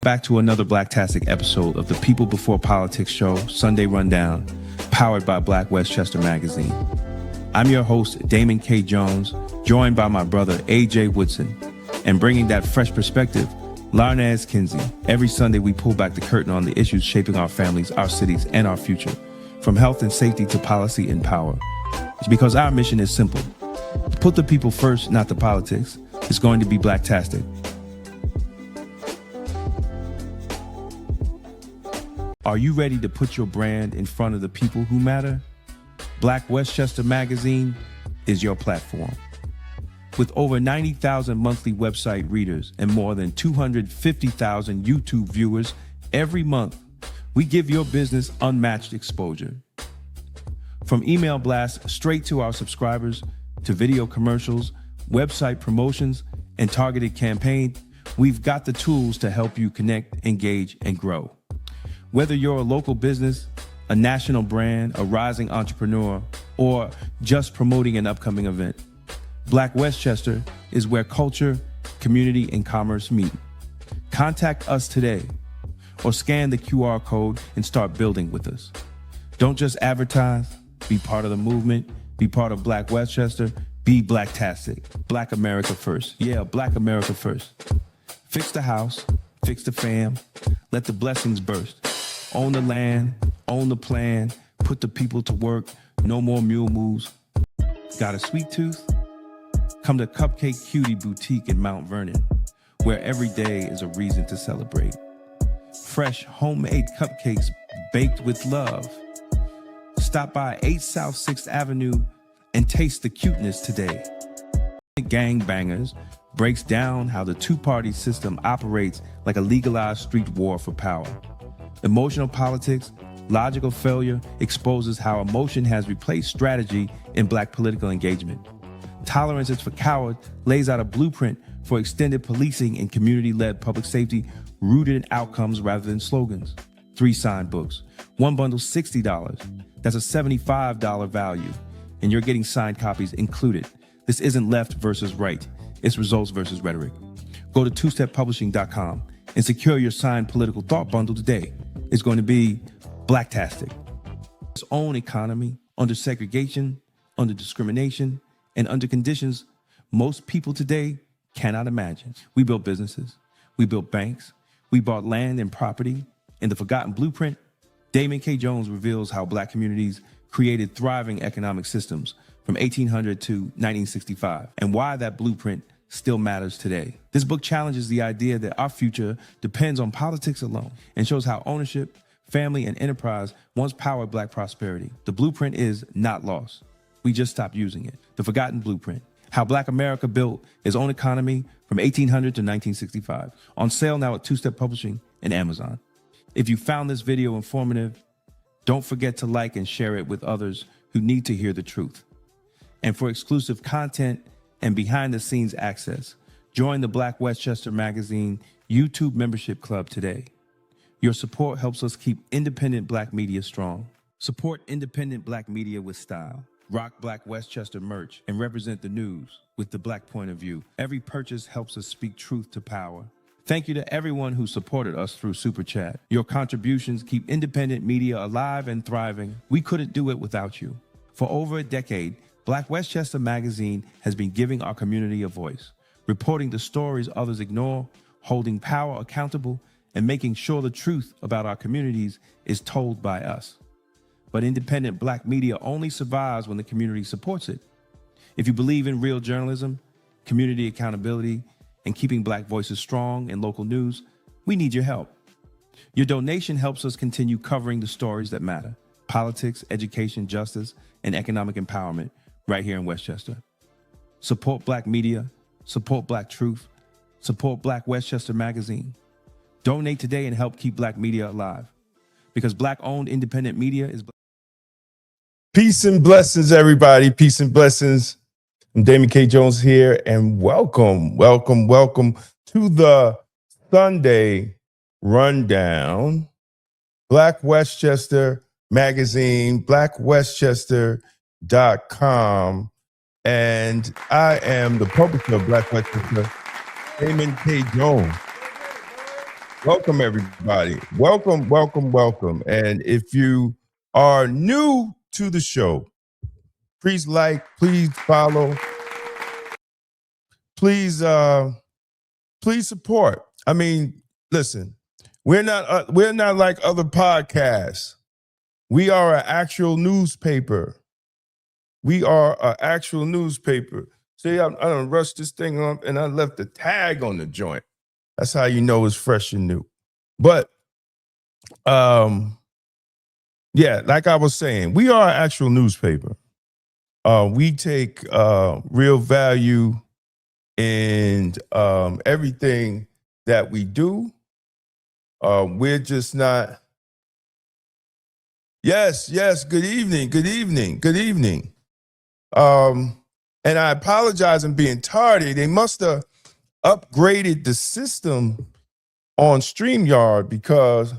back to another Blacktastic episode of the People Before Politics show, Sunday Rundown, powered by Black Westchester Magazine. I'm your host, Damon K. Jones, joined by my brother, A.J. Woodson, and bringing that fresh perspective, Larnaz Kinsey. Every Sunday, we pull back the curtain on the issues shaping our families, our cities, and our future, from health and safety to policy and power. It's because our mission is simple. Put the people first, not the politics. It's going to be Blacktastic. Are you ready to put your brand in front of the people who matter? Black Westchester Magazine is your platform. With over 90,000 monthly website readers and more than 250,000 YouTube viewers every month, we give your business unmatched exposure. From email blasts straight to our subscribers, to video commercials, website promotions, and targeted campaigns, we've got the tools to help you connect, engage, and grow. Whether you're a local business, a national brand, a rising entrepreneur, or just promoting an upcoming event, Black Westchester is where culture, community, and commerce meet. Contact us today or scan the QR code and start building with us. Don't just advertise, be part of the movement, be part of Black Westchester, be Blacktastic. Black America first. Yeah, Black America first. Fix the house, fix the fam, let the blessings burst. Own the land, own the plan, put the people to work, no more mule moves. Got a sweet tooth? Come to Cupcake Cutie Boutique in Mount Vernon, where every day is a reason to celebrate. Fresh homemade cupcakes baked with love. Stop by 8 South 6th Avenue and taste the cuteness today. Gangbangers breaks down how the two-party system operates like a legalized street war for power. Emotional politics, logical failure exposes how emotion has replaced strategy in Black political engagement. Tolerance is for cowards lays out a blueprint for extended policing and community-led public safety rooted in outcomes rather than slogans. 3 signed books, 1 bundle $60. That's a $75 value, and you're getting signed copies included. This isn't left versus right. It's results versus rhetoric. Go to twosteppublishing.com and secure your signed political thought bundle today. It's going to be Blacktastic. Its own economy, under segregation, under discrimination, and under conditions most people today cannot imagine. We built businesses, we built banks, we bought land and property. In the forgotten blueprint, Damon K. Jones reveals how Black communities created thriving economic systems from 1800 to 1965, and why that blueprint still matters today. This book challenges the idea that our future depends on politics alone and shows how ownership, family, and enterprise once powered Black prosperity. The blueprint is not lost. We just stopped using it. The forgotten blueprint. How Black America built its own economy from 1800 to 1965. On sale now at Two Step Publishing and Amazon. If you found this video informative, don't forget to like and share it with others who need to hear the truth. And for exclusive content and behind-the-scenes access, join the Black Westchester Magazine YouTube membership club today. Your support helps us keep independent Black media strong. Support independent Black media with style. Rock Black Westchester merch and represent the news with the Black point of view. Every purchase helps us speak truth to power. Thank you to everyone who supported us through Super Chat. Your contributions keep independent media alive and thriving. We couldn't do it without you. For over a decade, Black Westchester Magazine has been giving our community a voice, reporting the stories others ignore, holding power accountable, and making sure the truth about our communities is told by us. But independent Black media only survives when the community supports it. If you believe in real journalism, community accountability, and keeping Black voices strong in local news, we need your help. Your donation helps us continue covering the stories that matter: politics, education, justice, and economic empowerment right here in Westchester. Support Black media, support Black truth, support Black Westchester Magazine. Donate today and help keep Black media alive. Because Black-owned independent media is Black. Peace and blessings, everybody. Peace and blessings. I'm Damon K. Jones here, and welcome to the Sunday Rundown. Black Westchester Magazine, blackwestchester.com, and I am the publisher of Black Westchester, Damon K. Jones. Welcome, everybody. Welcome, welcome, welcome. And if you are new to the show, please like, please follow, please support. I mean, listen, we're not like other podcasts. We are an actual newspaper. We are an actual newspaper. See, I done rushed this thing up and I left the tag on the joint. That's how you know it's fresh and new. But yeah, like I was saying, we are an actual newspaper. We take real value in everything that we do. We're just not. Yes. Good evening. And I apologize for being tardy. They must have upgraded the system on StreamYard because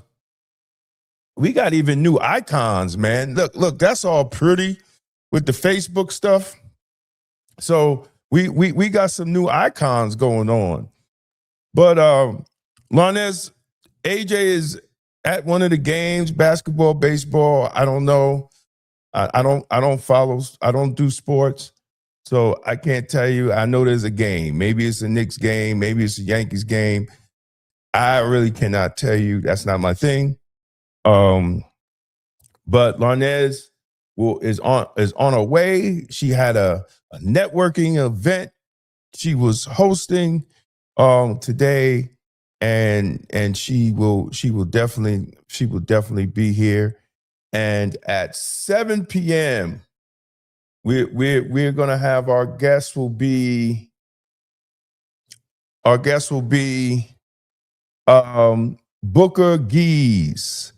we got even new icons, man. Look, that's all pretty with the Facebook stuff. So we got some new icons going on. But Larnez, AJ is at one of the games, basketball, baseball. I don't know. I don't follow. I don't do sports. So I can't tell you. I know there's a game. Maybe it's a Knicks game. Maybe it's a Yankees game. I really cannot tell you. That's not my thing. But Larnez is on her way. She had a networking event she was hosting today, and she will definitely be here. And at 7 p.m. we're gonna have our guest will be Booker Geese,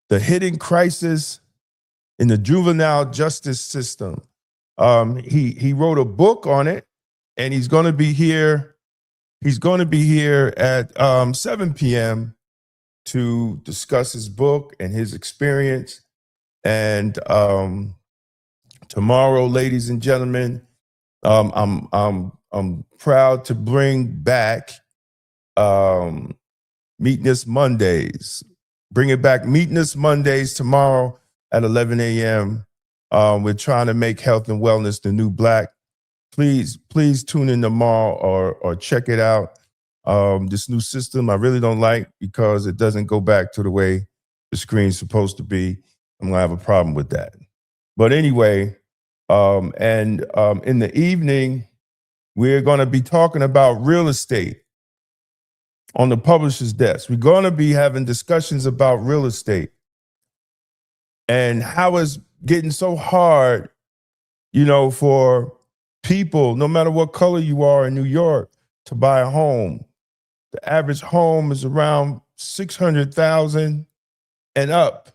the hidden crisis in the juvenile justice system. He wrote a book on it, and he's going to be here. He's going to be here at 7 p.m. to discuss his book and his experience. And tomorrow, ladies and gentlemen, I'm proud to bring back Meetness Mondays. Bring it back, Meetness Mondays tomorrow at 11 a.m. We're trying to make health and wellness the new black. Please tune in tomorrow or check it out. This new system I really don't like because it doesn't go back to the way the screen's supposed to be. I'm gonna have a problem with that. But anyway, in the evening, we're gonna be talking about real estate on the publisher's desk. We're gonna be having discussions about real estate and how it's getting so hard, for people, no matter what color you are in New York, to buy a home. The average home is around $600,000 and up.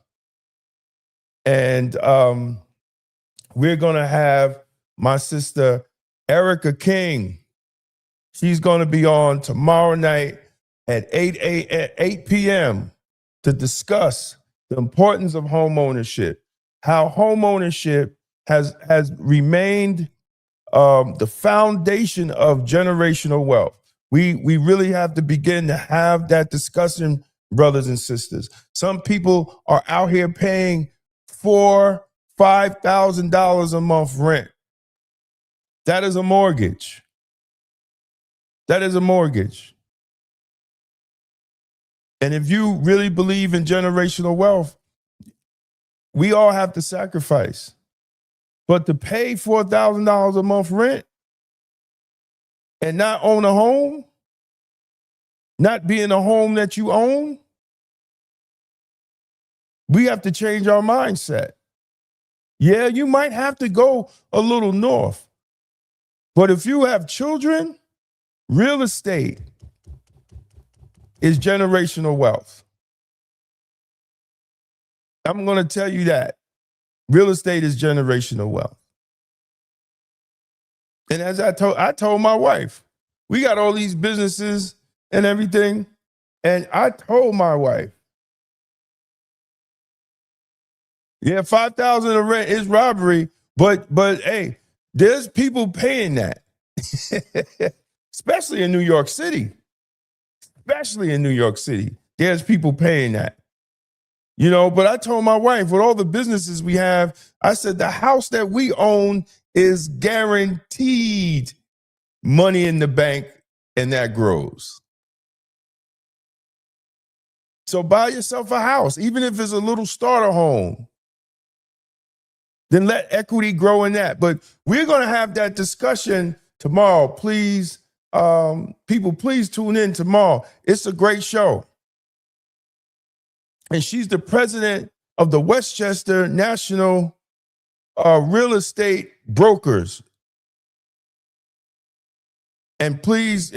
And we're gonna have my sister Erica King. She's gonna be on tomorrow night at 8 p.m. to discuss the importance of home ownership, how home ownership has remained the foundation of generational wealth. We really have to begin to have that discussion, brothers and sisters. Some people are out here paying $4,000-$5,000 a month rent. That is a mortgage. That is a mortgage. And if you really believe in generational wealth, we all have to sacrifice. But to pay $4,000 a month rent and not own a home, not be in a home that you own, we have to change our mindset. Yeah, you might have to go a little north. But if you have children, real estate is generational wealth. I'm going to tell you that. Real estate is generational wealth. And as I told my wife, we got all these businesses and everything. And I told my wife, yeah, $5,000 a rent is robbery, but hey, there's people paying that, especially in New York City. especially in New York City. There's people paying that. You know, but I told my wife, with all the businesses we have, I said, the house that we own is guaranteed money in the bank, and that grows. So buy yourself a house, even if it's a little starter home. Then let equity grow in that. But we're going to have that discussion tomorrow. Please, people, please tune in tomorrow. It's a great show. And she's the president of the Westchester National Real Estate Brokers. And please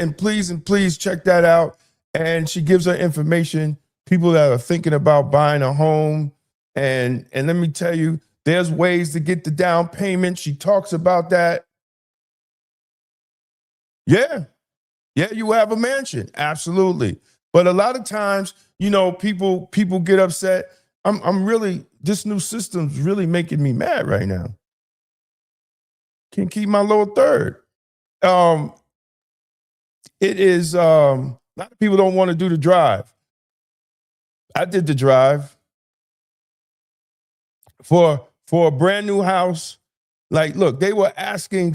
check that out. And she gives her information, people that are thinking about buying a home. And let me tell you, there's ways to get the down payment. She talks about that. Yeah, you have a mansion. Absolutely. But a lot of times, you know, people get upset. I'm really, this new system's really making me mad right now. Can't keep my lower third. It is, a lot of people don't want to do the drive. I did the drive for a brand new house. Like, look, they were asking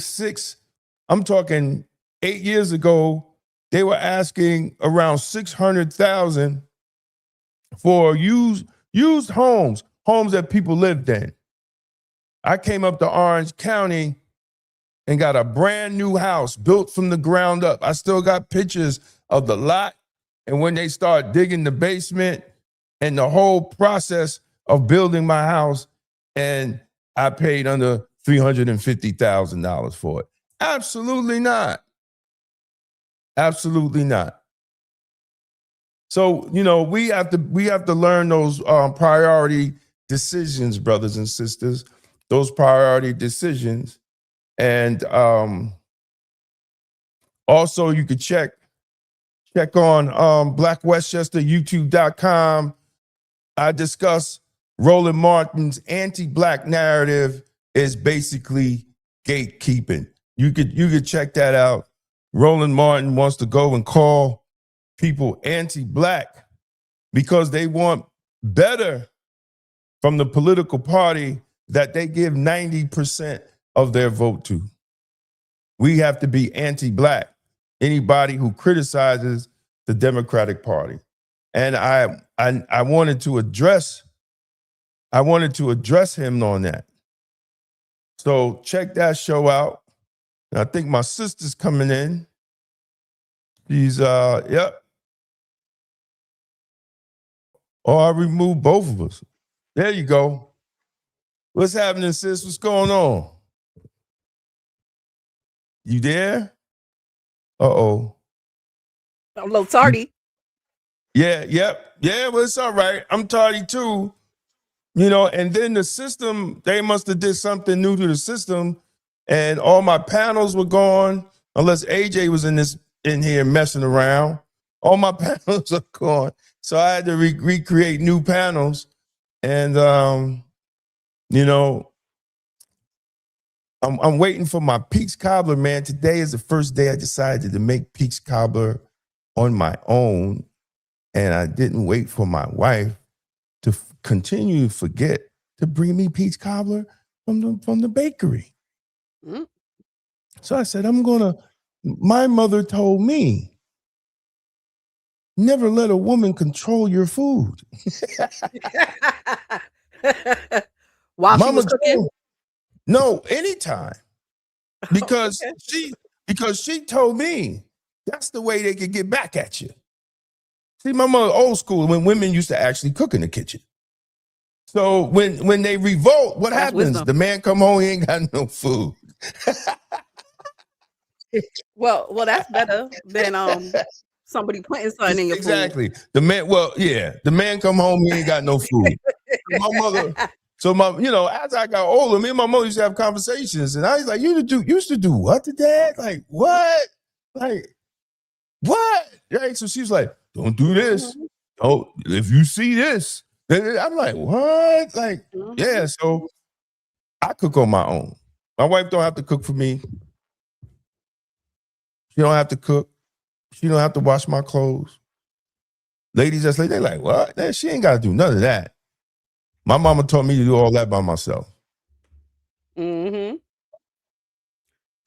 I'm talking 8 years ago, they were asking around $600,000 for used homes that people lived in. I came up to Orange County and got a brand new house built from the ground up. I still got pictures of the lot and when they start digging the basement and the whole process of building my house, and I paid under $350,000 for it. Absolutely not. Absolutely not. So, you know, we have to learn those priority decisions, brothers and sisters, those priority decisions. And also you could check on Black Westchester, YouTube.com. I discuss Roland Martin's anti-Black narrative is basically gatekeeping. You could check that out. Roland Martin wants to go and call people anti-Black because they want better from the political party that they give 90% of their vote to. We have to be anti-Black. Anybody who criticizes the Democratic Party. And I wanted to address him on that. So check that show out. And I think my sister's coming in. She's yep. Oh, I removed both of us. There you go. What's happening, sis? What's going on? You there? Uh-oh. I'm a little tardy. Yeah, yep. Yeah, well, it's all right. I'm tardy too. You know, and then the system, they must have did something new to the system, and all my panels were gone, unless AJ was in here messing around. All my panels are gone. So I had to recreate new panels. And you know, I'm waiting for my peach cobbler, man. Today is the first day I decided to make peach cobbler on my own. And I didn't wait for my wife to continue to forget to bring me peach cobbler from the bakery. Mm. So I said, my mother told me, never let a woman control your food. While Mama she was cooking? No, anytime. Because she told me that's the way they could get back at you. See, my mother old school when women used to actually cook in the kitchen. So when they revolt, what happens? Wisdom. The man come home, he ain't got no food. well, that's better than somebody putting something in your food. Exactly. The man come home, he ain't got no food. My mother. So as I got older, me and my mother used to have conversations, and I was like, "You used to do what to Dad? Like what? Like what?" Right? So she was like, "Don't do this. Oh, if you see this," I'm like, "What?" Like, yeah. So I cook on my own. My wife don't have to cook for me. She don't have to cook. She don't have to wash my clothes. Ladies that's like, they're like, what? That she ain't got to do none of that. My mama taught me to do all that by myself. Mm-hmm.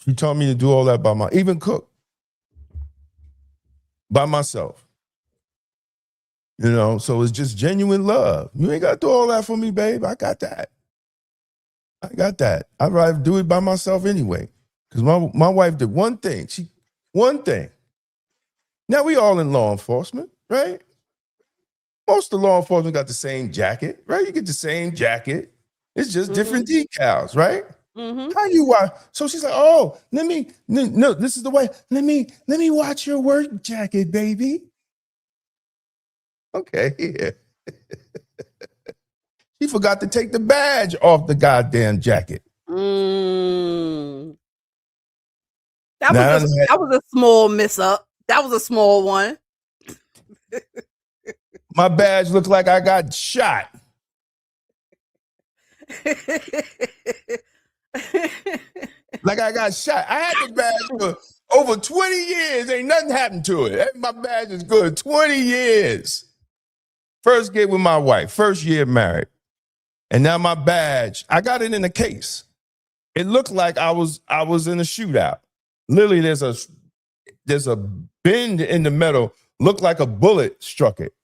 She taught me to do all that even cook by myself. You know, so it's just genuine love. You ain't got to do all that for me, babe. I got that. I'd rather do it by myself anyway. Because my wife did one thing. One thing. Now we all in law enforcement, right? Most of the law enforcement got the same jacket, right? You get the same jacket. It's just different decals, right? Mm-hmm. How you watch? So she's like, oh, no, this is the way. Let me watch your work jacket, baby. Okay, yeah. He forgot to take the badge off the goddamn jacket. That Now, was a small miss up. That was a small one. my badge looked like I got shot. Like I got shot. I had the badge for over 20 years. Ain't nothing happened to it. My badge is good. 20 years. First gig with my wife. First year married. And now my badge, I got it in a case. It looked like I was in a shootout. Literally, there's a bend in the metal. Looked like a bullet struck it.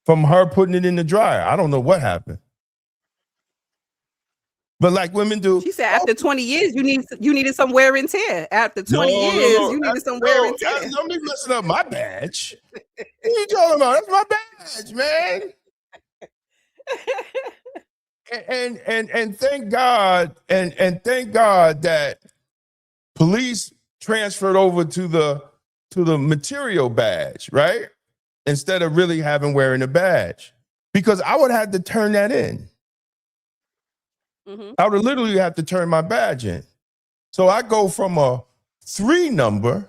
From her putting it in the dryer. I don't know what happened. But like women do. She said after 20 years, you needed some wear and tear. After 20 years, you needed some wear and tear. Don't be messing up my badge. What are you talking about? That's my badge, man. and thank God, and thank God that police transferred over to the material badge, right? Instead of really wearing a badge. Because I would have to turn that in. I would literally have to turn my badge in. So I go from a 3 number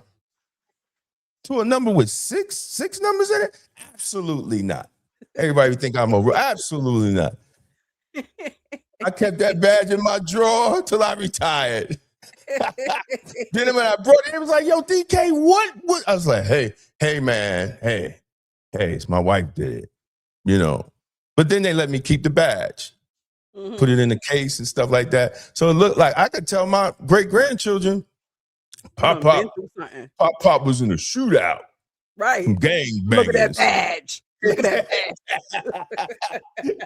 to a number with six numbers in it? Absolutely not. Everybody think I'm absolutely not. I kept that badge in my drawer till I retired. Then when I brought it, it was like, yo, DK, what? I was like, hey, man, hey, it's my wife did it, you know. But then they let me keep the badge. Put it in the case and stuff like that. So it looked like I could tell my great-grandchildren, Pop was in a shootout. Right. Some gang bangers. Look at that badge. Look at that badge.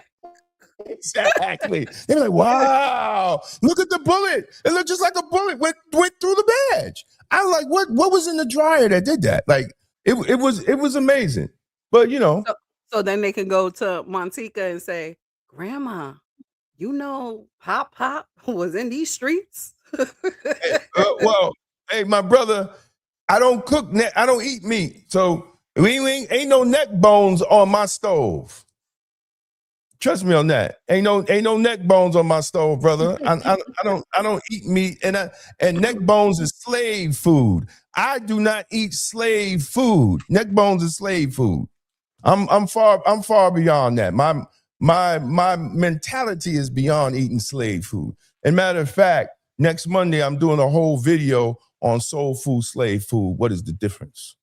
Exactly. They were like, wow, look at the bullet. It looked just like a bullet went through the badge. I was like, what was in the dryer that did that? Like, it was amazing. But, you know. So then they can go to Montica and say, Grandma, you know, Pop was in these streets. Well, hey, my brother, I don't cook. I don't eat meat, so ain't no neck bones on my stove. Trust me on that. Ain't no neck bones on my stove, brother. I don't eat meat, and neck bones is slave food. I do not eat slave food. Neck bones is slave food. I'm far beyond that. My mentality is beyond eating slave food. And matter of fact, next Monday I'm doing a whole video on soul food, slave food. What is the difference?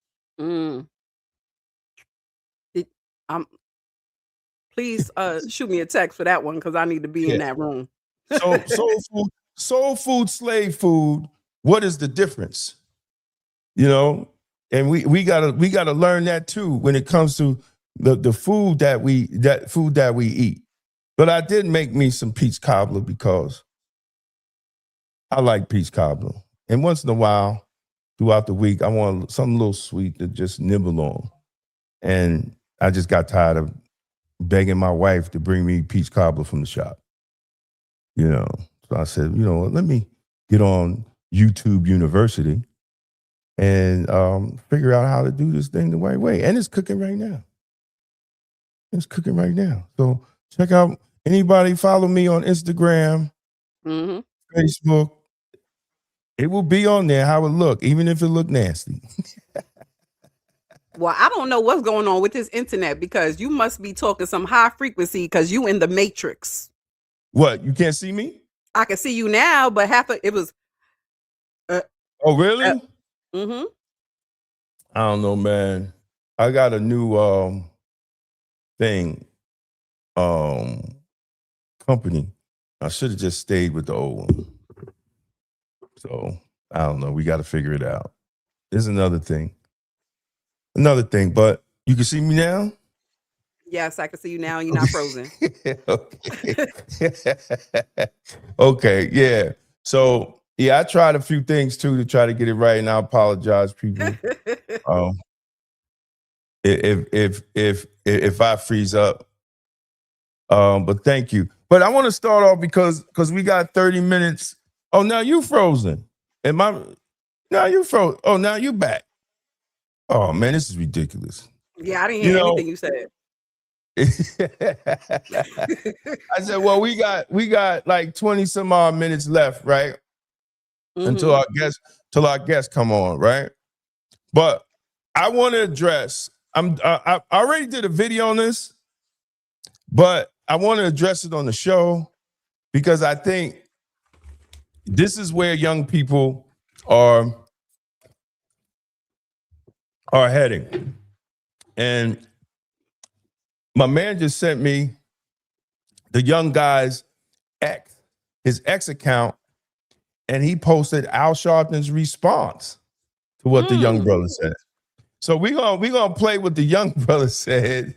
Please shoot me a text for that one because I need to be in that room. So soul food, slave food. What is the difference? You know, and we gotta learn that too when it comes to the food that we eat. But I did make me some peach cobbler because I like peach cobbler. And once in a while, throughout the week, I want something a little sweet to just nibble on. And I just got tired of begging my wife to bring me peach cobbler from the shop. You know, so I said, you know, let me get on YouTube University and figure out how to do this thing the right way. And it's cooking right now. So check out, anybody follow me on Instagram, Facebook. It will be on there how it look, even if it look nasty. Well, I don't know what's going on with this internet because you must be talking some high frequency because you in the matrix. What? You can't see me? I can see you now, but it was. Oh, really? I don't know, man. I got a new thing, company. I should have just stayed with the old one. So I don't know. We got to figure it out. There's another thing. But you can see me now? Yes, I can see you now. You're not frozen. Okay. Okay, yeah. So yeah, I tried a few things too to try to get it right, and I apologize, people. If I freeze up. But thank you. But I want to start off because we got 30 minutes. Oh, now you frozen. Now you froze. Oh, now you back. Oh man, this is ridiculous. Yeah, I didn't hear anything you said. I said, well, we got like 20 some odd minutes left, right? Until our guests come on, right? But I want to address, I already did a video on this, but I want to address it on the show because I think this is where young people are heading. And my man just sent me the young guy's his ex account, and he posted Al Sharpton's response to what the young brother said. So we're gonna play what the young brother said,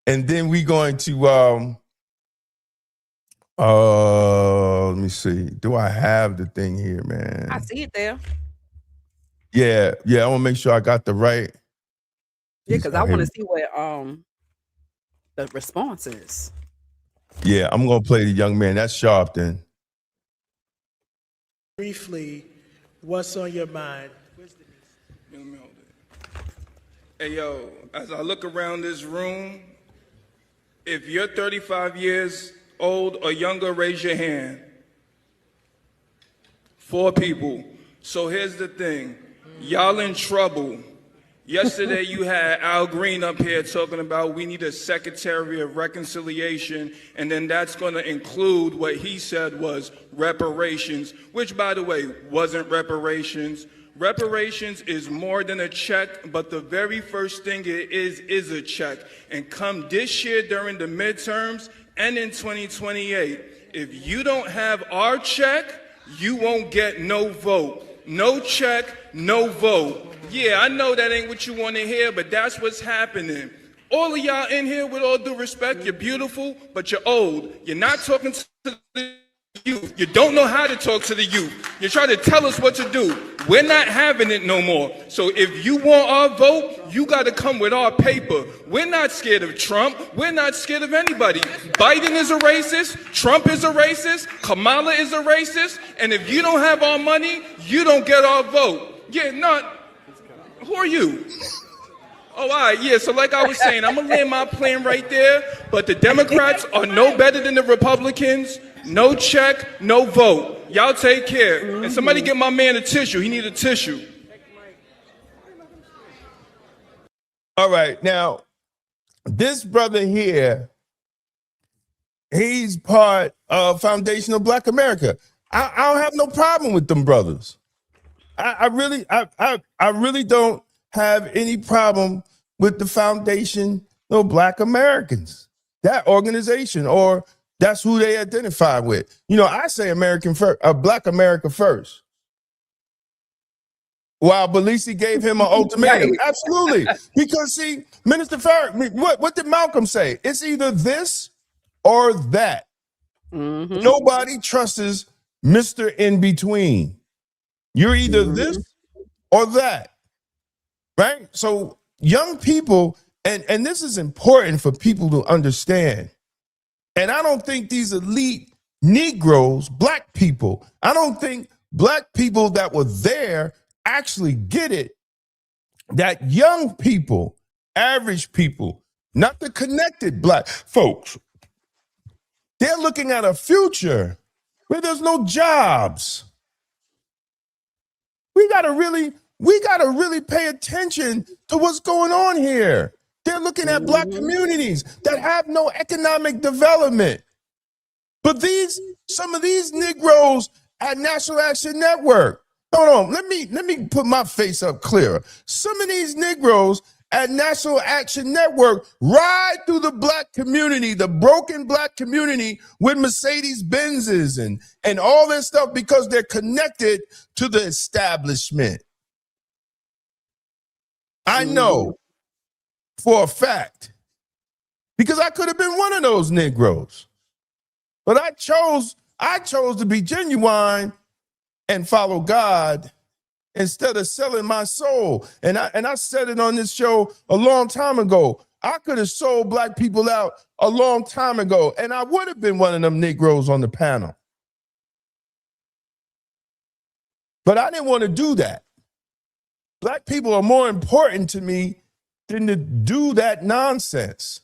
and then we're going to let me see. Do I have the thing here, man? I see it there. Yeah. I want to make sure I got the right. Yeah, because I want to see what the response is. Yeah, I'm gonna play the young man. That's Sharpton. Briefly, what's on your mind? Hey, yo, as I look around this room, if you're 35 years old or younger, raise your hand. 4 people. So here's the thing. Y'all in trouble. Yesterday, you had Al Green up here talking about we need a Secretary of Reconciliation, and then that's going to include what he said was reparations, which, by the way, wasn't reparations. Reparations is more than a check, but the very first thing it is a check. And come this year during the midterms and in 2028, if you don't have our check, you won't get no vote. No check, no vote. Yeah, I know that ain't what you want to hear, but that's what's happening. All of y'all in here, with all due respect, you're beautiful, but you're old. You're not talking to the youth. You don't know how to talk to the youth. You're trying to tell us what to do. We're not having it no more. So if you want our vote, you got to come with our paper. We're not scared of Trump. We're not scared of anybody. Biden is a racist. Trump is a racist. Kamala is a racist. And if you don't have our money, you don't get our vote. Yeah, not. Who are you? Oh, all right, yeah, so like I was saying, I'm going to land my plane right there, but the Democrats are no better than the Republicans. No check, no vote. Y'all take care. And somebody get my man a tissue. He need a tissue. All right, now, this brother here, he's part of Foundation of Black America. I don't have no problem with them brothers. I really don't have any problem with the Foundation of Black Americans, that organization, or that's who they identify with. You know, I say American first, Black America first. While Bellisi gave him an ultimatum, absolutely, because see, Minister Farrakhan, what did Malcolm say? It's either this or that. Nobody trusts Mr. In Between. You're either this or that, right? So young people, and this is important for people to understand. And I don't think these elite Negroes, black people, I don't think black people that were there actually get it, that young people, average people, not the connected black folks, they're looking at a future where there's no jobs. We gotta really pay attention to what's going on here. They're looking at black communities that have no economic development. But some of these Negroes at National Action Network, hold on, let me put my face up clearer. Some of these Negroes at National Action Network ride through the black community, the broken black community, with Mercedes Benzes and all this stuff because they're connected to the establishment. I know for a fact, because I could have been one of those Negroes, but I chose to be genuine and follow God instead of selling my soul. And I said it on this show a long time ago. I could have sold black people out a long time ago, and I would have been one of them Negroes on the panel. But I didn't want to do that. Black people are more important to me than to do that nonsense.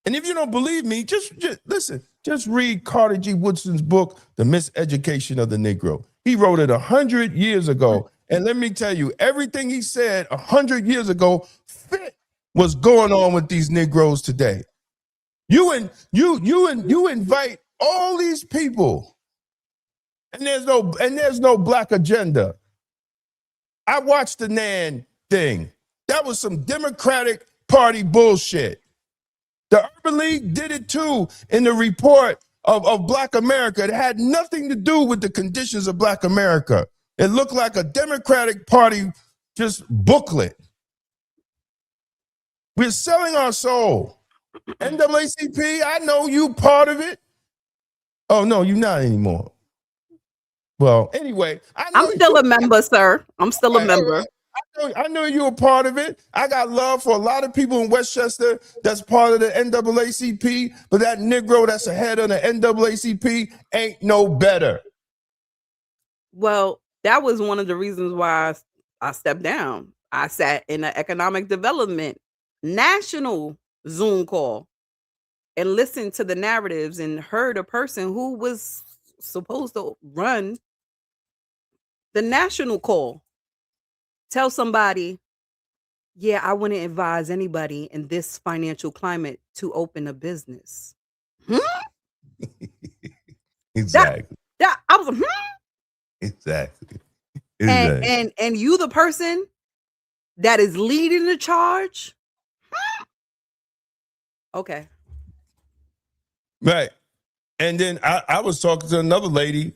And if you don't believe me, just listen. Just read Carter G. Woodson's book, The Miseducation of the Negro. He wrote it 100 years ago. And let me tell you, everything he said 100 years ago fit what's going on with these Negroes today. You invite all these people, and there's no black agenda. I watched the Nan thing. That was some Democratic Party bullshit. The Urban League did it too in the report of Black America. It had nothing to do with the conditions of Black America. It looked like a Democratic Party just booklet. We're selling our soul. NAACP, I know you part of it. Oh, no, you're not anymore. Well, anyway. I'm still a member, sir. I'm still a member. I know you're a part of it. I got love for a lot of people in Westchester that's part of the NAACP, but that Negro that's ahead of the NAACP ain't no better. Well, that was one of the reasons why I stepped down. I sat in an economic development national Zoom call and listened to the narratives and heard a person who was supposed to run the national call tell somebody, yeah, I wouldn't advise anybody in this financial climate to open a business. Exactly. I was Exactly. And you, the person that is leading the charge. Okay. Right. And then I was talking to another lady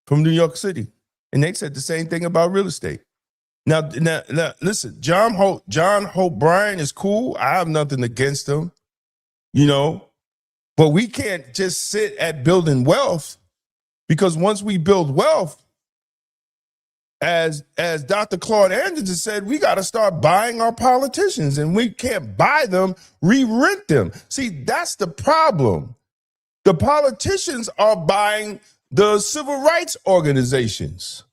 from New York City, and they said the same thing about real estate. Now, listen, John Hope Bryan is cool. I have nothing against him, but we can't just sit at building wealth, because once we build wealth, as Dr. Claude Anderson said, we got to start buying our politicians, and we can't buy them, re-rent them. See, that's the problem. The politicians are buying the civil rights organizations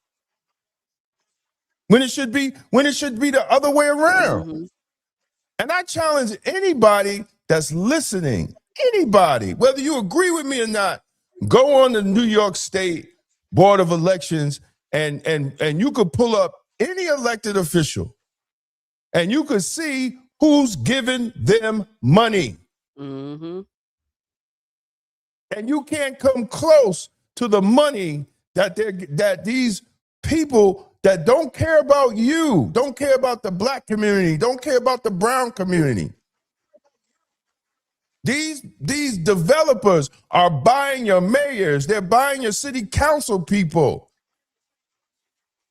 when it should be the other way around. Mm-hmm. And I challenge anybody that's listening, anybody, whether you agree with me or not, go on the New York State Board of Elections and you could pull up any elected official and you could see who's giving them money. Mm-hmm. And you can't come close to the money that these people that don't care about you, don't care about the black community, don't care about the brown community. These developers are buying your mayors, they're buying your city council people.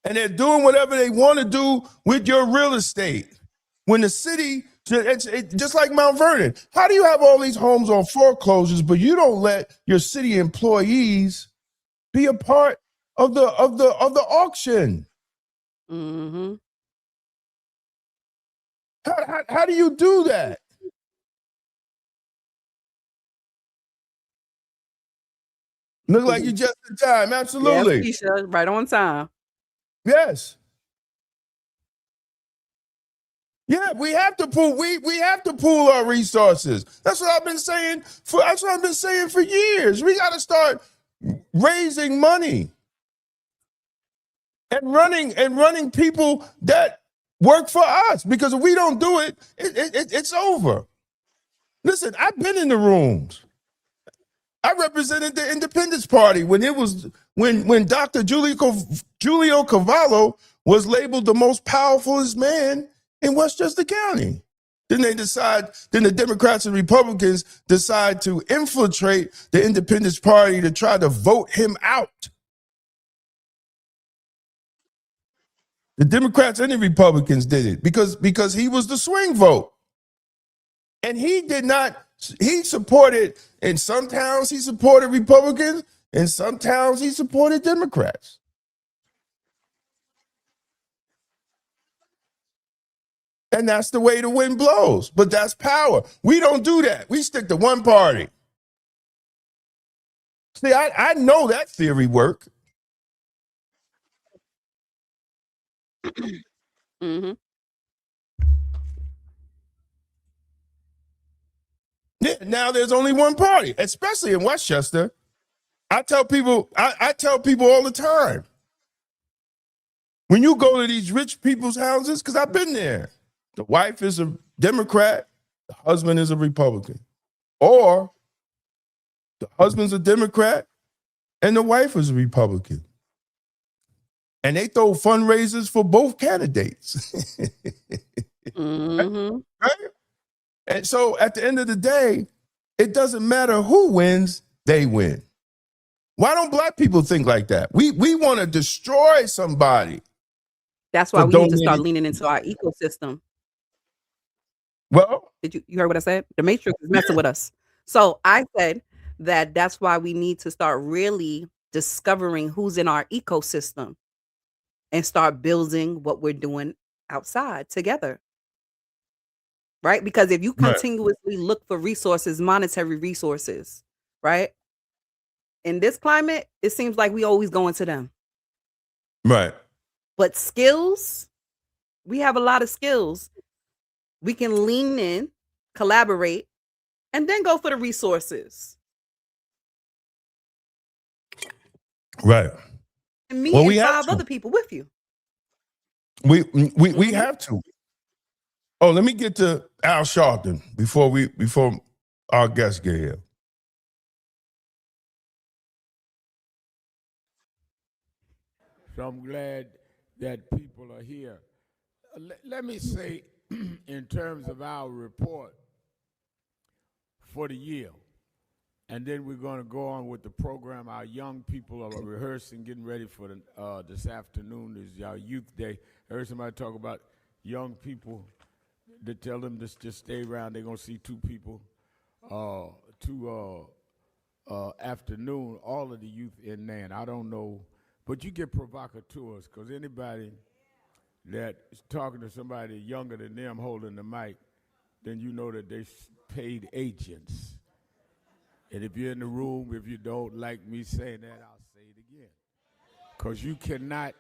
And they're doing whatever they want to do with your real estate. When the city, it's just like Mount Vernon, how do you have all these homes on foreclosures, but you don't let your city employees be a part of the auction? Mm-hmm. How do you do that? Look like you just in time. Absolutely. Yes, Keisha, right on time. Yes. Yeah, we have to pool. We have to pool our resources. That's what I've been saying for years. We got to start raising money and running people that work for us. Because if we don't do it, it's over. Listen, I've been in the rooms. I represented the Independence Party when Dr. Giulio Cavallo was labeled the most powerfulest man in Westchester County. Then the Democrats and Republicans decide to infiltrate the Independence Party to try to vote him out. The Democrats and the Republicans did it because he was the swing vote. And he supported, in some towns he supported Republicans, in some towns he supported Democrats. And that's the way the wind blows. But that's power. We don't do that. We stick to one party. See, I know that theory work. Mm-hmm. Yeah, now there's only one party, especially in Westchester. I tell people all the time, when you go to these rich people's houses, because I've been there, the wife is a Democrat, the husband is a Republican. Or the husband's a Democrat and the wife is a Republican. And they throw fundraisers for both candidates. Mm-hmm. Right? And so at the end of the day, it doesn't matter who wins, they win. Why don't black people think like that? We want to destroy somebody. That's why we need to start leaning into our ecosystem. Well, you heard what I said? The Matrix is messing with us. So I said that's why we need to start really discovering who's in our ecosystem and start building what we're doing outside together. Right? Because if you continuously look for resources, monetary resources, right? In this climate, it seems like we always go into them. Right. But skills, we have a lot of skills. We can lean in, collaborate, and then go for the resources. Right. And me and 5 other people with you. We have to. Oh, let me get to Al Sharpton before our guest get here. So I'm glad that people are here. Let me say, in terms of our report for the year, and then we're going to go on with the program. Our young people are rehearsing, getting ready for this afternoon is our youth day. I heard somebody talk about young people. They tell them to just stay around. They're going to see 2 people, afternoon, all of the youth in there. And I don't know, but you get provocateurs, because anybody that is talking to somebody younger than them holding the mic, then you know that they paid agents. And if you're in the room, if you don't like me saying that, I'll say it again. Because you cannot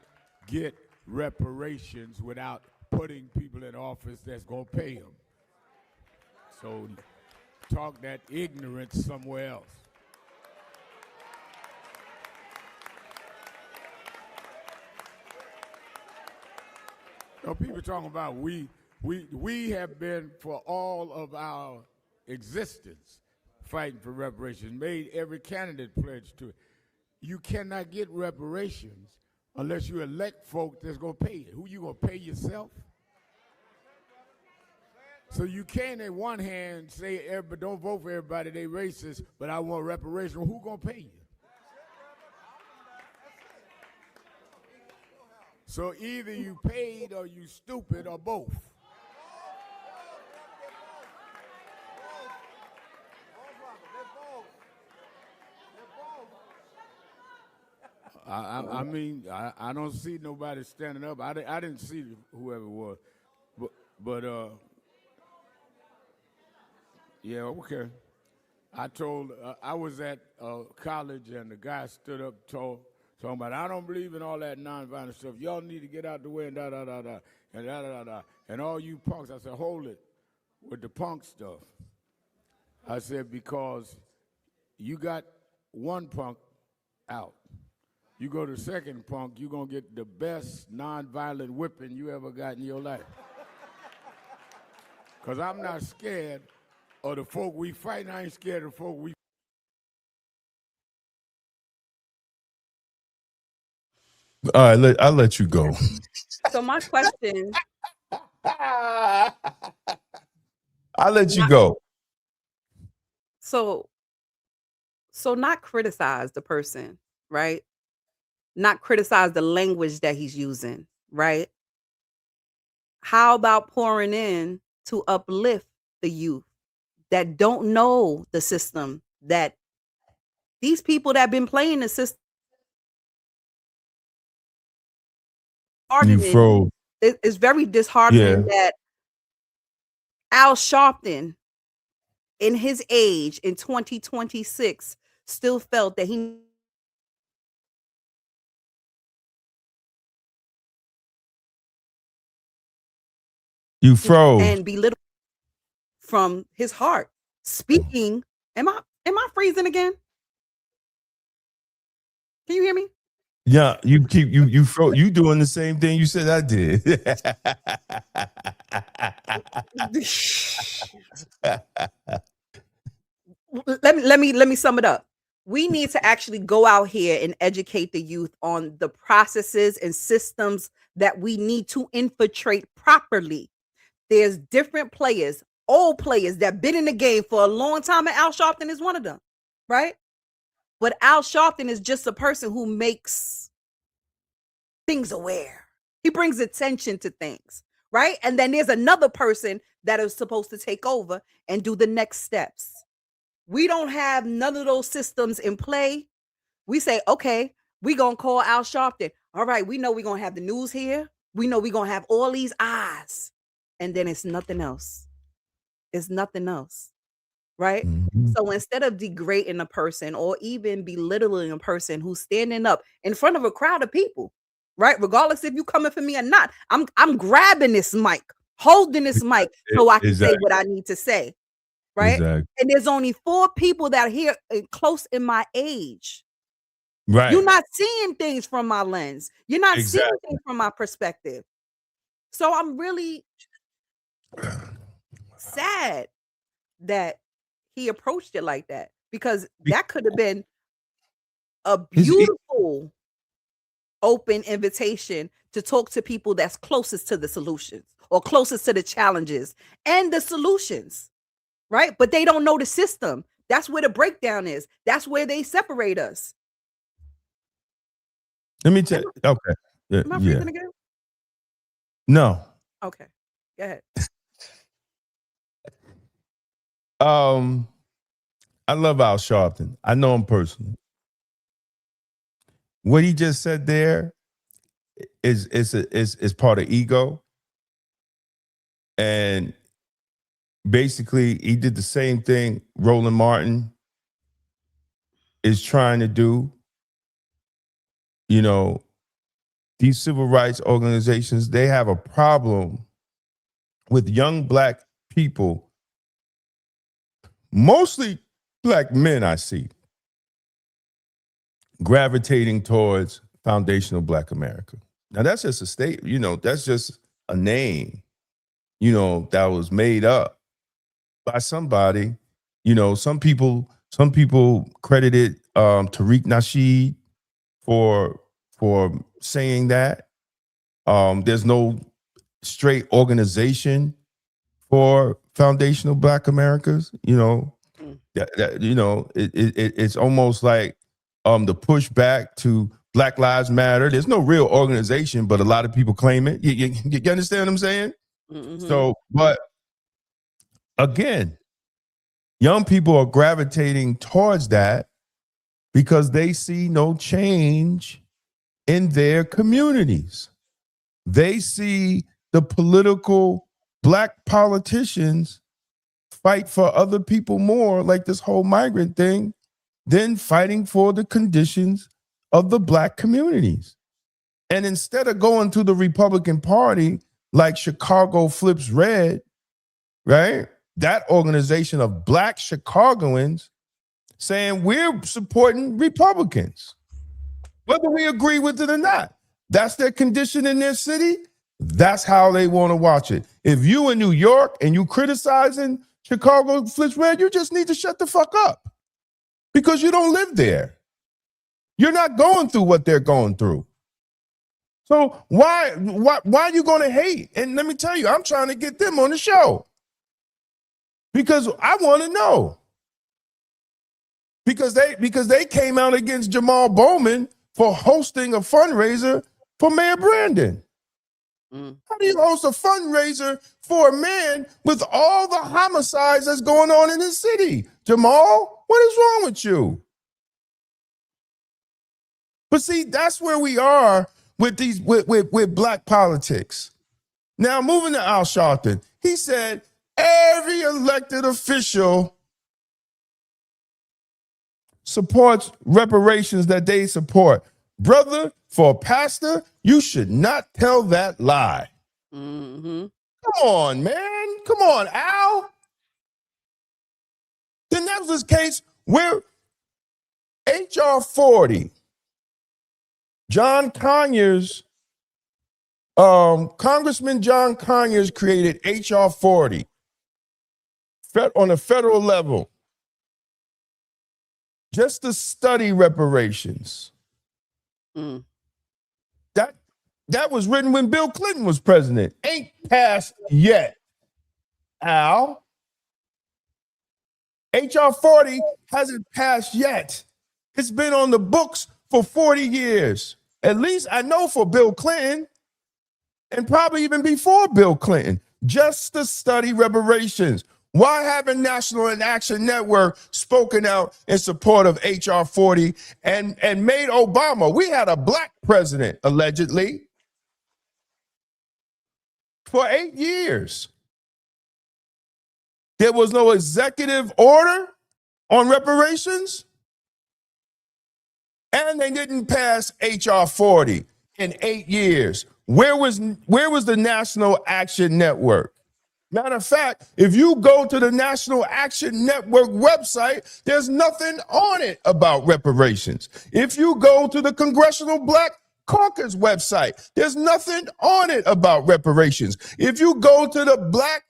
get reparations without putting people in office that's going to pay them. So talk that ignorance somewhere else. You know, people talking about we have been for all of our existence fighting for reparations, made every candidate pledge to it. You cannot get reparations unless you elect folk that's going to pay it. Who you going to pay yourself? So you can't, in one hand, say, don't vote for everybody, they racist, but I want reparations. Who going to pay you? So either you paid or you stupid or both. I mean, I don't see nobody standing up. I didn't see whoever it was, but yeah, okay. I told I was at college and the guy stood up talking about I don't believe in all that nonviolent stuff. Y'all need to get out the way and da da da da and da da da da and all you punks. I said, hold it with the punk stuff. I said, because you got one punk out. You go to second punk, you're going to get the best nonviolent whipping you ever got in your life. Because I'm not scared of the folk we fight, I ain't scared of the folk we All right, I'll let you go. So my question I'll let you Not- go. So not criticize the person, right? Not criticize the language that he's using, right? How about pouring in to uplift the youth that don't know the system, that these people that been playing the system You froze. it's very disheartening Yeah. that Al Sharpton in his age in 2026 still felt that he You froze. and belittle from his heart speaking. Am I freezing again? Can you hear me? Yeah, you froze. You doing the same thing you said I did. let me sum it up. We need to actually go out here and educate the youth on the processes and systems that we need to infiltrate properly. There's different players, old players that been in the game for a long time, and Al Sharpton is one of them, right? But Al Sharpton is just a person who makes things aware. He brings attention to things, right? And then there's another person that is supposed to take over and do the next steps. We don't have none of those systems in play. We say, okay, we're going to call Al Sharpton. All right, we know we're going to have the news here. We know we're going to have all these eyes. And then it's nothing else. It's nothing else, right? Mhm. So instead of degrading a person or even belittling a person who's standing up in front of a crowd of people, right? Regardless if you coming for me or not, I'm grabbing this mic, holding this mic so I can say Exactly. what I need to say, right? Exactly. And there's only 4 people that are here close in my age. Right. You're not seeing things from my lens. You're not seeing Exactly. things from my perspective. So I'm really sad that he approached it like that, because that could have been a beautiful open invitation to talk to people that's closest to the solutions or closest to the challenges and the solutions, right? But they don't know the system. That's where the breakdown is. That's where they separate us. Let me tell you. Okay. Am I Yeah. freezing again? No. Okay, go ahead. I love Al Sharpton. I know him personally. What he just said there is part of ego. And basically, he did the same thing Roland Martin is trying to do. You know, these civil rights organizations, they have a problem with young Black people, mostly Black men, I see, gravitating towards foundational Black America. Now, that's just a state, that's just a name, that was made up by somebody. Some people credited Tariq Nasheed for saying that. There's no straight organization for foundational Black Americas. It's almost like the pushback to Black Lives Matter. There's no real organization, but a lot of people claim it. You understand what I'm saying? Mm-hmm. So, but again, young people are gravitating towards that because they see no change in their communities. They see the political Black politicians fight for other people more, like this whole migrant thing, than fighting for the conditions of the Black communities. And instead of going to the Republican Party like Chicago Flips Red, right? That organization of Black Chicagoans saying we're supporting Republicans, whether we agree with it or not. That's their condition in their city. That's how they want to watch it. If you in New York and you criticizing Chicago Flips Red, you just need to shut the fuck up because you don't live there. You're not going through what they're going through. So why are you going to hate? And let me tell you, I'm trying to get them on the show because I want to know. Because they came out against Jamal Bowman for hosting a fundraiser for Mayor Brandon. How do you host a fundraiser for a man with all the homicides that's going on in his city? Jamal, what is wrong with you? But see, that's where we are with these with black politics. Now, moving to Al Sharpton, he said every elected official supports reparations that they support. Brother, for a pastor, you should not tell that lie. Come on, man. Come on, Al. Then that was this case where H.R. 40, John Conyers, Congressman John Conyers created H.R. 40 on a federal level just to study reparations. That was written when Bill Clinton was president. Ain't passed yet, Al. H.R. 40 hasn't passed yet. It's been on the books for 40 years. At least I know for Bill Clinton, and probably even before Bill Clinton, just to study reparations. Why haven't National and Action Network spoken out in support of H.R. 40 and made Obama? We had a black president, allegedly, for 8 years. There was no executive order on reparations, and they didn't pass H.R. 40 in 8 years. Where was the National Action Network? Matter of fact, if you go to the National Action Network website, there's nothing on it about reparations. If you go to the Congressional Black Caucus website, there's nothing on it about reparations. If you go to the Black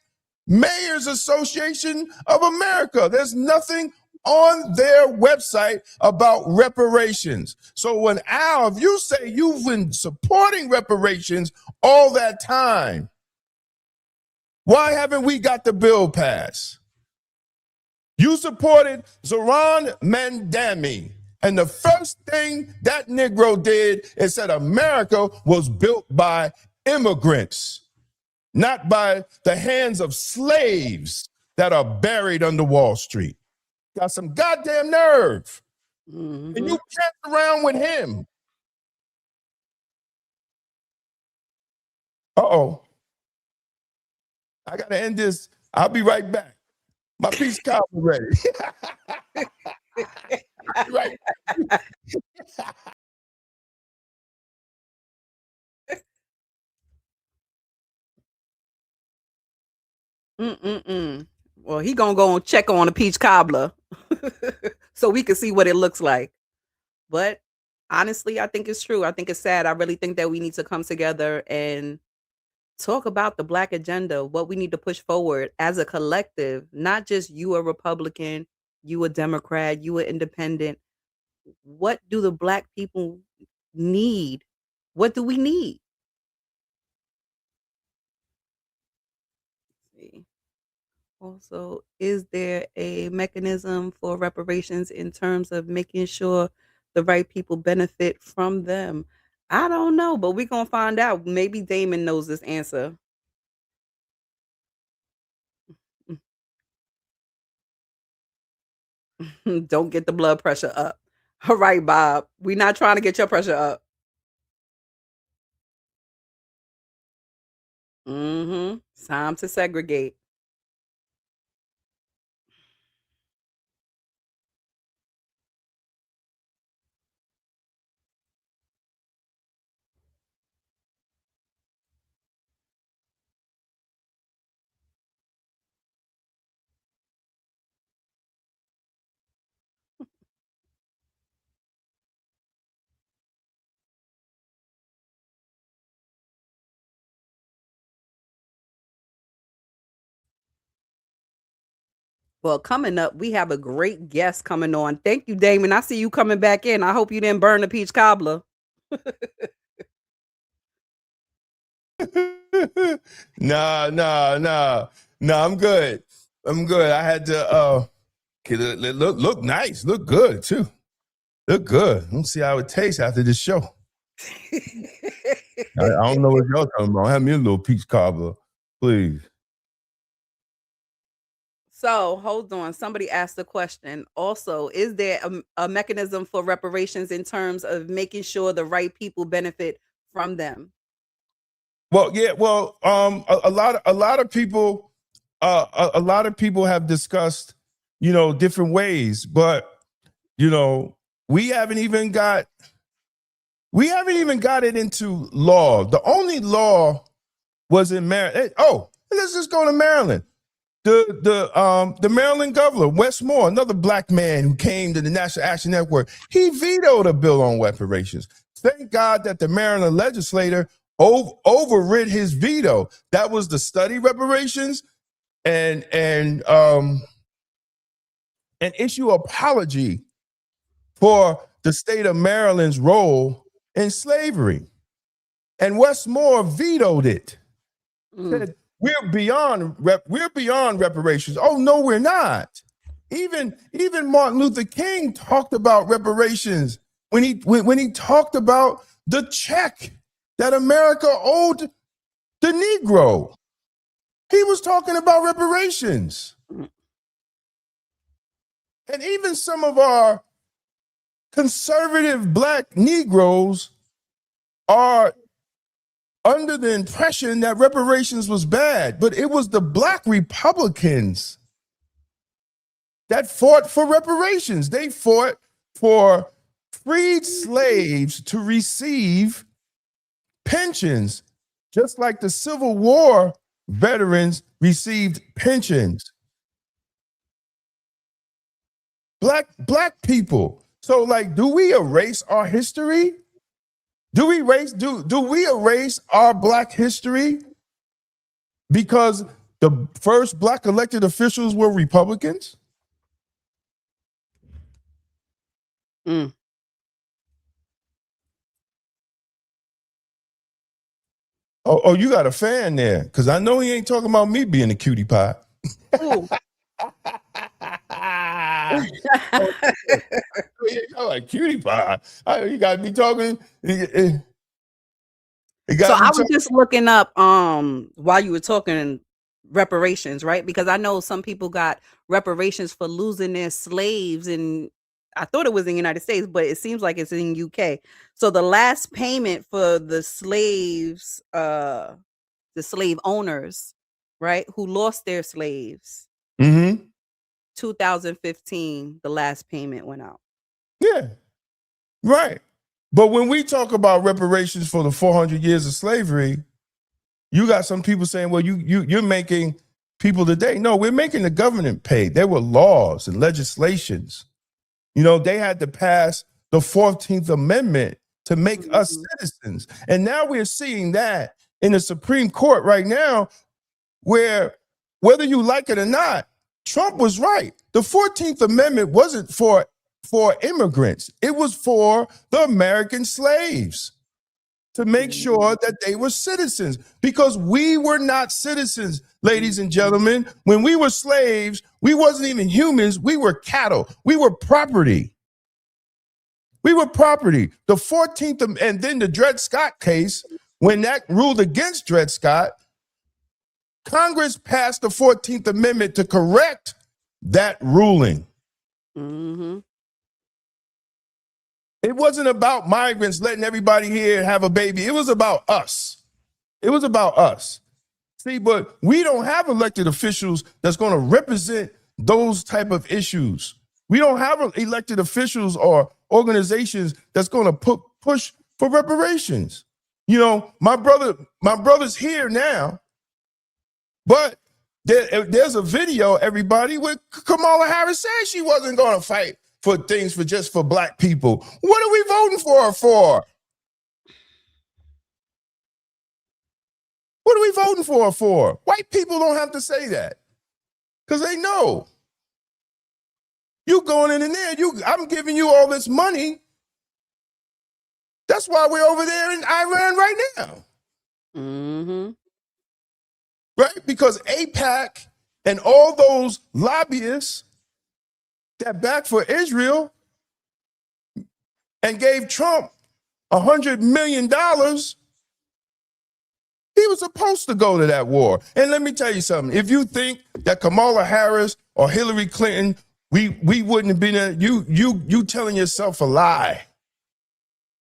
Mayors Association of America, there's nothing on their website about reparations. So when Al, if you say you've been supporting reparations all that time, why haven't we got the bill passed? You supported Zoran Mandami, and the first thing that Negro did is said America was built by immigrants, not by the hands of slaves that are buried under Wall Street. Got some goddamn nerve. And you kept around with him. Uh-oh. I got to end this. I'll be right back. My peace cobbler ready. Right. Well, he gonna go and check on a peach cobbler so we can see what it looks like. But honestly, I think it's true. I think it's sad. I really think that we need to come together and talk about the Black agenda, what we need to push forward as a collective, not just you a Republican, you a Democrat, you an independent. What do the Black people need? What do we need? Also, is there a mechanism for reparations in terms of making sure the right people benefit from them? I don't know, but we're going to find out. Maybe Damon knows this answer. Don't get the blood pressure up. All right, Bob. We're not trying to get your pressure up. It's time to segregate. Well, coming up, we have a great guest coming on. Thank you, Damon. I see you coming back in. I hope you didn't burn the peach cobbler. Nah. I'm good. I had to look nice, look good too. Look good. Let's see how it tastes after this show. I don't know what y'all talking about. Have me a little peach cobbler, please. So hold on. Somebody asked the question. Also, is there a mechanism for reparations in terms of making sure the right people benefit from them? Well, yeah. Well, a lot of people have discussed, different ways, but we haven't even got it into law. The only law was in Maryland. Oh, let's just go to Maryland. The Maryland governor, Wes Moore, another black man who came to the National Action Network, he vetoed a bill on reparations. Thank God that the Maryland legislator overrid his veto. That was the study reparations and issue apology for the state of Maryland's role in slavery. And Wes Moore vetoed it. Said, we're beyond reparations. Oh, no, we're not. Even Martin Luther King talked about reparations when he talked about the check that America owed the Negro. He was talking about reparations. And even some of our conservative black Negroes are under the impression that reparations was bad, but it was the black Republicans that fought for reparations. They fought for freed slaves to receive pensions, just like the Civil War veterans received pensions. Black people. So, like, do we erase our history? Do we erase our black history because the first black elected officials were Republicans? Oh, you got a fan there, because I know he ain't talking about me being a cutie pie. Oh, like cutie pie. You got to be talking. So I was just looking up while you were talking reparations, right? Because I know some people got reparations for losing their slaves, and I thought it was in the United States, but it seems like it's in UK. So the last payment for the slaves, the slave owners, right, who lost their slaves, 2015, the last payment went out. Yeah, right. But when we talk about reparations for the 400 years of slavery, you got some people saying, well, you're making people today. No, we're making the government pay. There were laws and legislations. They had to pass the 14th Amendment to make us citizens. And now we're seeing that in the Supreme Court right now, where whether you like it or not, Trump was right. The 14th Amendment wasn't for immigrants. It was for the American slaves to make sure that they were citizens, because we were not citizens, ladies and gentlemen. When we were slaves, we wasn't even humans. We were cattle. We were property. The 14th, and then the Dred Scott case, when that ruled against Dred Scott, Congress passed the 14th Amendment to correct that ruling. It wasn't about migrants letting everybody here have a baby. It was about us. See, but we don't have elected officials that's going to represent those type of issues. We don't have elected officials or organizations that's going to push for reparations. My brother's here now, but there's a video, everybody, where Kamala Harris said she wasn't going to fight for things for black people. What are we voting for her for? What are we voting for her for? White people don't have to say that, because they know. You going in there, I'm giving you all this money. That's why we're over there in Iran right now. Mm-hmm. Right? Because AIPAC and all those lobbyists that backed for Israel and gave Trump $100 million, he was supposed to go to that war. And let me tell you something. If you think that Kamala Harris or Hillary Clinton, we wouldn't have been there, you telling yourself a lie.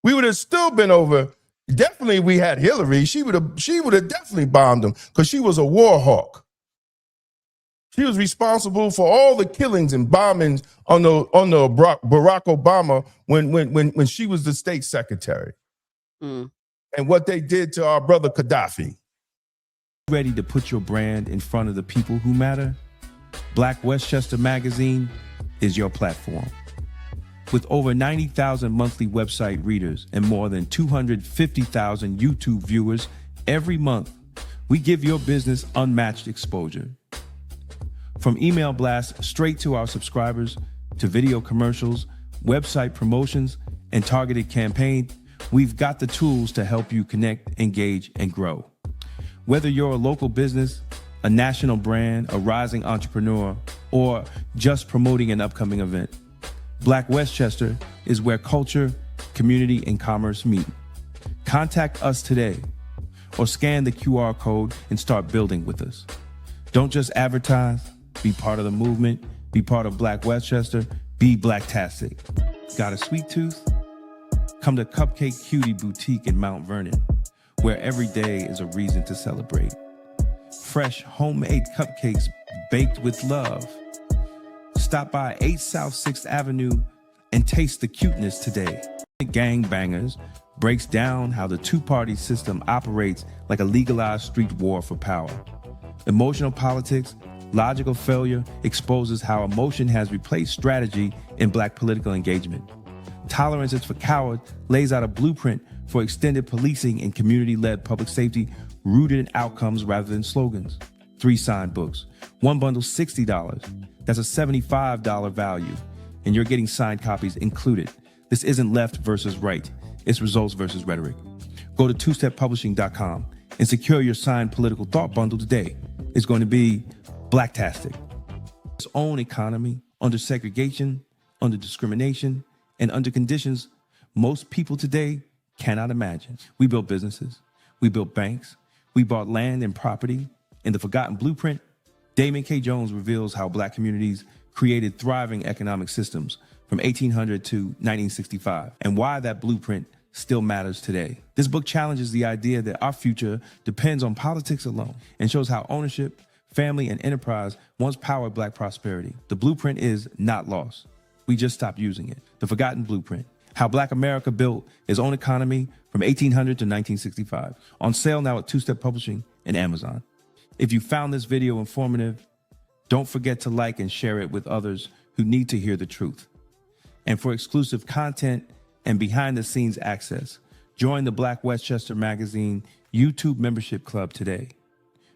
We would have still been over. Definitely we had Hillary. She would have definitely bombed them because she was a war hawk. She was responsible for all the killings and bombings on the Barack Obama when she was the state secretary. And what they did to our brother Gaddafi. Ready to put your brand in front of the people who matter? Black Westchester Magazine is your platform. With over 90,000 monthly website readers and more than 250,000 YouTube viewers every month, we give your business unmatched exposure. From email blasts straight to our subscribers, to video commercials, website promotions, and targeted campaigns, we've got the tools to help you connect, engage, and grow. Whether you're a local business, a national brand, a rising entrepreneur, or just promoting an upcoming event, Black Westchester is where culture, community, and commerce meet. Contact us today or scan the QR code and start building with us. Don't just advertise, be part of the movement, be part of Black Westchester, be Blacktastic. Got a sweet tooth? Come to Cupcake Cutie Boutique in Mount Vernon, where every day is a reason to celebrate. Fresh homemade cupcakes baked with love. Stop by 8 South 6th Avenue and taste the cuteness today. Gangbangers breaks down how the two-party system operates like a legalized street war for power. Emotional politics, logical failure exposes how emotion has replaced strategy in Black political engagement. Tolerance is for cowards lays out a blueprint for extended policing and community-led public safety rooted in outcomes rather than slogans. 3 signed books, 1 bundle $60. That's a $75 value, and you're getting signed copies included. This isn't left versus right. It's results versus rhetoric. Go to twosteppublishing.com and secure your signed political thought bundle today. It's going to be Blacktastic. Its own economy, under segregation, under discrimination, and under conditions most people today cannot imagine. We built businesses. We built banks. We bought land and property. In the Forgotten Blueprint, Damon K. Jones reveals how Black communities created thriving economic systems from 1800 to 1965 and why that blueprint still matters today. This book challenges the idea that our future depends on politics alone and shows how ownership, family, and enterprise once powered Black prosperity. The blueprint is not lost. We just stopped using it. The Forgotten Blueprint, how Black America built its own economy from 1800 to 1965. On sale now at 2-Step Publishing and Amazon. If you found this video informative, don't forget to like and share it with others who need to hear the truth. And for exclusive content and behind-the-scenes access, join the Black Westchester Magazine YouTube membership club today.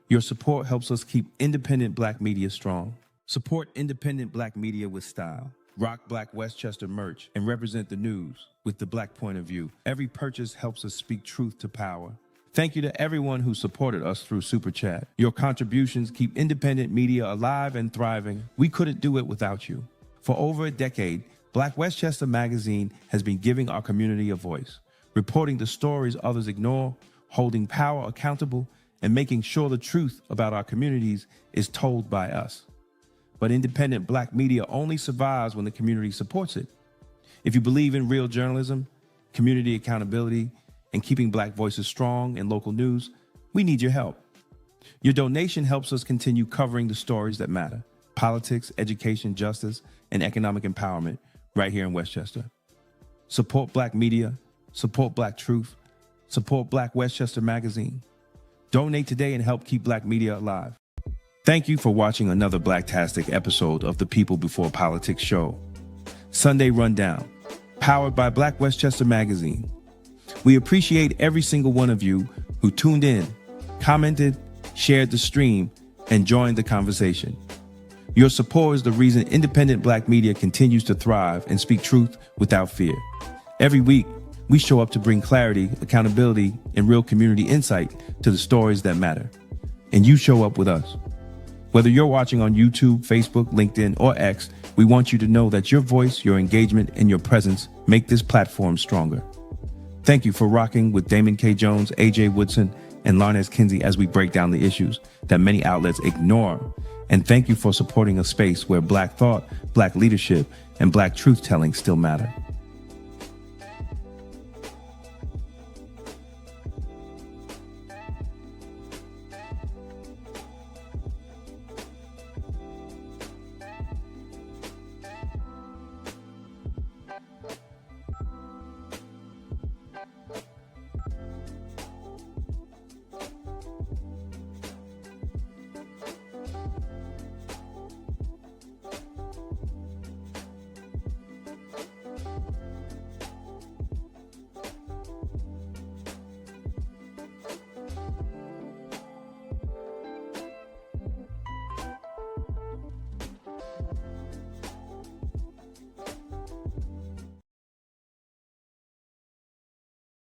Your support helps us keep independent Black media strong. Support independent Black media with style. Rock Black Westchester merch and represent the news with the Black point of view. Every purchase helps us speak truth to power. Thank you to everyone who supported us through Super Chat. Your contributions keep independent media alive and thriving. We couldn't do it without you. For over a decade, Black Westchester Magazine has been giving our community a voice, reporting the stories others ignore, holding power accountable, and making sure the truth about our communities is told by us. But independent Black media only survives when the community supports it. If you believe in real journalism, community accountability, and keeping Black voices strong in local news, we need your help. Your donation helps us continue covering the stories that matter: politics, education, justice, and economic empowerment right here in Westchester. Support Black media, support Black truth, support Black Westchester Magazine. Donate today and help keep Black media alive. Thank you for watching another Blacktastic episode of the People Before Politics show. Sunday Rundown, powered by Black Westchester Magazine. We appreciate every single one of you who tuned in, commented, shared the stream, and joined the conversation. Your support is the reason independent Black media continues to thrive and speak truth without fear. Every week, We show up to bring clarity, accountability, and real community insight to the stories that matter. And you show up with us. Whether you're watching on YouTube, Facebook, LinkedIn, or X, we want you to know that your voice, your engagement, and your presence make this platform stronger. Thank you for rocking with Damon K. Jones, AJ Woodson, and Larnez Kinsey as we break down the issues that many outlets ignore. And thank you for supporting a space where Black thought, Black leadership, and Black truth-telling still matter.